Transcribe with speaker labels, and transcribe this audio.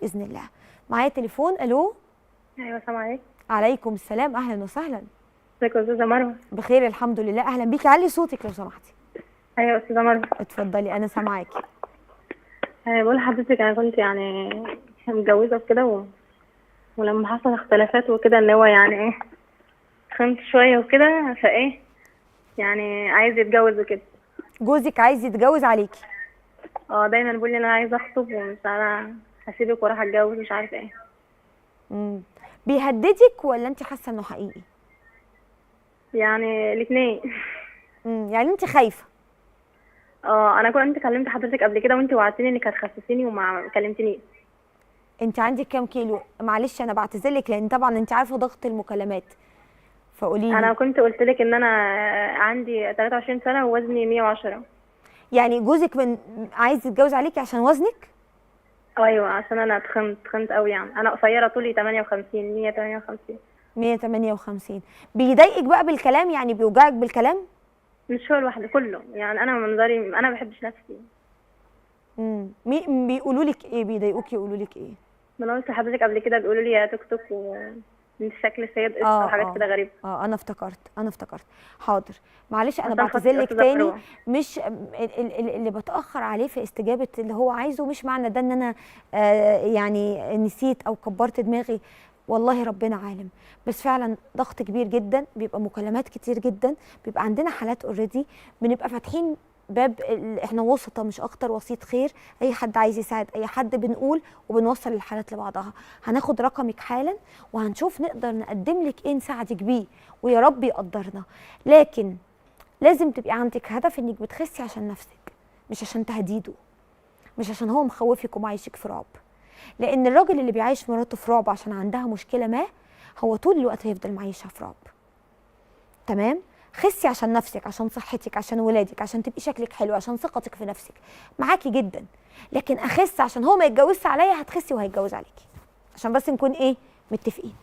Speaker 1: باذن الله. معايا تليفون. الو.
Speaker 2: ايوه السلام عليكم.
Speaker 1: عليكم السلام، اهلا وسهلا.
Speaker 2: ازيك يا استاذه مروه؟
Speaker 1: بخير الحمد لله. اهلا بيكي، علي صوتك لو سمحتي.
Speaker 2: ايوه يا استاذه مروه.
Speaker 1: اتفضلي انا سامعاكي.
Speaker 2: بقول لحضرتك انا كنت يعني متجوزه وكده ولما حصل اختلافات وكده ان هو يعني ايه خنت شويه وكده فايه يعني عايز يتجوز وكده.
Speaker 1: جوزك عايز يتجوز عليكي؟
Speaker 2: دايما بيقول لي انا عايزه اخطب ومش انا هسيبك واروح اتجوز مش عارفه ايه.
Speaker 1: بيهددك ولا انت حاسه انه حقيقي؟
Speaker 2: يعني الاثنين.
Speaker 1: يعني انت خايفه؟
Speaker 2: انا كنت كلمت حضرتك قبل كده وانت وعدتيني انك هتخسسيني وما كلمتنيش.
Speaker 1: انت عندك كام كيلو؟ معلش انا بعتذرلك لان طبعا انت عارفه ضغط المكالمات، فقولي لي.
Speaker 2: انا كنت قلت لك ان انا عندي 23 سنه ووزني 110.
Speaker 1: يعني جوزك عايز يتجوز عليكي عشان وزنك؟
Speaker 2: ايوه عشان انا تخنت قوي، يعني انا قصيره طولي 58 158.
Speaker 1: 158. بيضايقك بقى بالكلام؟ يعني بيوجعك بالكلام؟
Speaker 2: مش هو لوحده، كله يعني. انا منظري انا ما بحبش نفسي.
Speaker 1: بيقولوا لك ايه؟ بيضايقوكي يقولوا لك ايه؟
Speaker 2: ما انا قلت لحضرتك قبل كده بيقولوا لي يا توك توك وانت شكل سيد قشطه وحاجات كده غريبه.
Speaker 1: انا افتكرت. حاضر معلش انا بعتذرلك تاني. مش اللي بتاخر عليه في استجابه اللي هو عايزه مش معنى ده ان انا يعني نسيت او كبرت دماغي، والله ربنا عالم. بس فعلا ضغط كبير جدا، بيبقى مكالمات كتير جدا، بيبقى عندنا حالات اوريدي، بنبقى فاتحين باب احنا وسطه مش اكتر، وسيط خير. اي حد عايز يساعد اي حد بنقول وبنوصل الحالات لبعضها. هناخد رقمك حالا وهنشوف نقدر نقدم لك ايه نساعدك بيه، ويا رب يقدرنا. لكن لازم تبقي عندك هدف انك بتخسي عشان نفسك، مش عشان تهديده، مش عشان هو مخوفك ومعيشك في رعب. لان الراجل اللي بيعيش مراته في رعب عشان عندها مشكله ما، هو طول الوقت هيفضل معيشها في رعب. تمام؟ خسي عشان نفسك، عشان صحتك، عشان ولادك، عشان تبقي شكلك حلو، عشان ثقتك في نفسك، معاكي جدا. لكن اخس عشان هو ما يتجوزش عليا، هتخسي وهيتجوز عليكي. عشان بس نكون ايه متفقين.